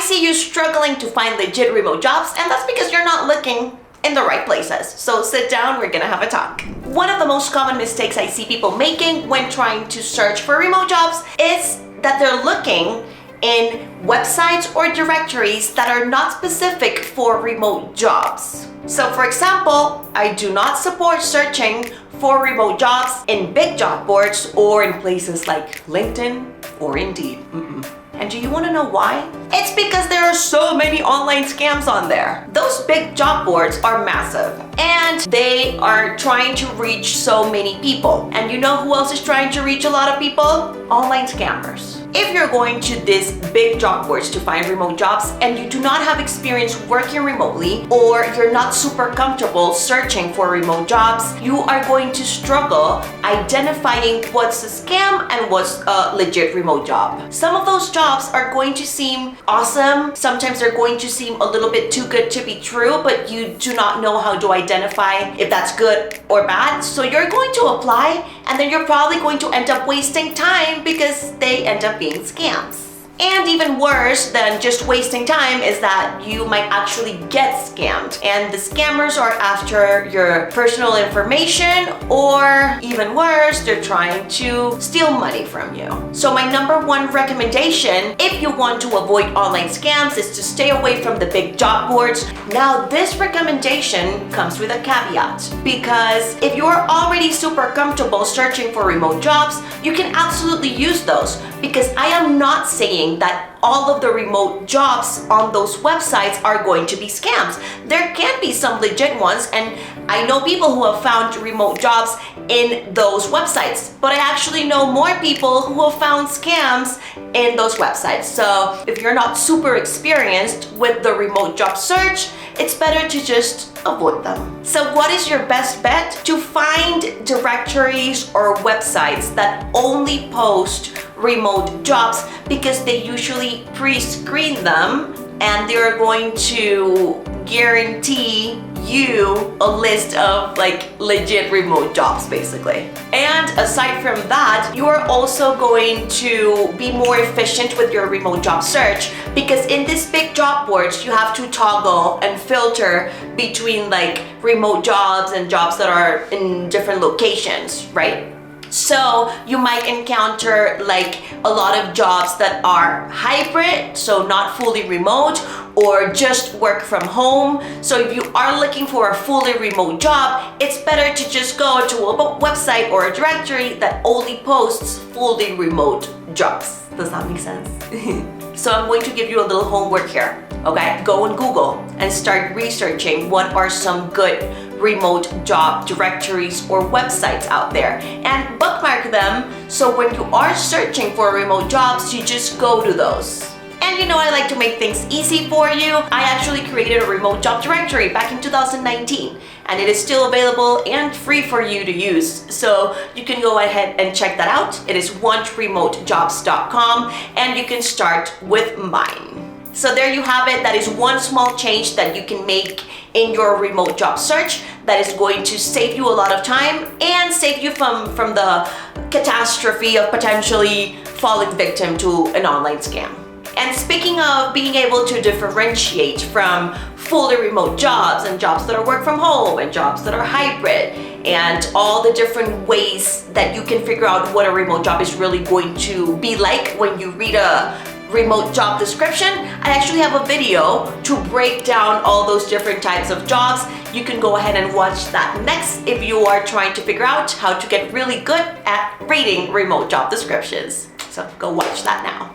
see you struggling to find legit remote jobs, and that's because you're not looking in the right places. So sit down, we're gonna have a talk. One of the most common mistakes I see people making when trying to search for remote jobs is that they're looking in websites or directories that are not specific for remote jobs. So for example, I do not support searching for remote jobs in big job boards or in places like LinkedIn or Indeed. And do you want to know why? It's because there are so many online scams on there. Those big job boards are massive and they are trying to reach so many people. And you know who else is trying to reach a lot of people? Online scammers. If you're going to these big job boards to find remote jobs and you do not have experience working remotely, or you're not super comfortable searching for remote jobs, you are going to struggle identifying what's a scam and what's a legit remote job. Some of those jobs are going to seem awesome. Sometimes they're going to seem a little bit too good to be true, but you do not know how to identify if that's good or bad. So you're going to apply and then you're probably going to end up wasting time because they end up being scams. And even worse than just wasting time is that you might actually get scammed. And the scammers are after your personal information, or even worse, they're trying to steal money from you. So my number one recommendation, if you want to avoid online scams, is to stay away from the big job boards. Now, this recommendation comes with a caveat, because if you're already super comfortable searching for remote jobs, you can absolutely use those, because I am not saying that all of the remote jobs on those websites are going to be scams. There can be some legit ones, and I know people who have found remote jobs in those websites, but I actually know more people who have found scams in those websites. So if you're not super experienced with the remote job search, it's better to just avoid them. So what is your best bet? To find directories or websites that only post remote jobs, because they usually pre-screen them and they're going to guarantee you a list of like legit remote jobs basically. And aside from that, you are also going to be more efficient with your remote job search, because in these big job boards you have to toggle and filter between like remote jobs and jobs that are in different locations, right? So you might encounter like a lot of jobs that are hybrid, so not fully remote, or just work from home. So if you are looking for a fully remote job, it's better to just go to a website or a directory that only posts fully remote jobs. Does that make sense? So I'm going to give you a little homework here, okay? Go on Google and start researching what are some good remote job directories or websites out there, and bookmark them so when you are searching for remote jobs, you just go to those. And you know, I like to make things easy for you. I actually created a remote job directory back in 2019, and it is still available and free for you to use. So you can go ahead and check that out. It is wantremotejobs.com, and you can start with mine. So there you have it. That is one small change that you can make in your remote job search that is going to save you a lot of time and save you from the catastrophe of potentially falling victim to an online scam. And speaking of being able to differentiate from fully remote jobs and jobs that are work from home and jobs that are hybrid, and all the different ways that you can figure out what a remote job is really going to be like when you read a remote job description, I actually have a video to break down all those different types of jobs. You can go ahead and watch that next if you are trying to figure out how to get really good at reading remote job descriptions. So go watch that now.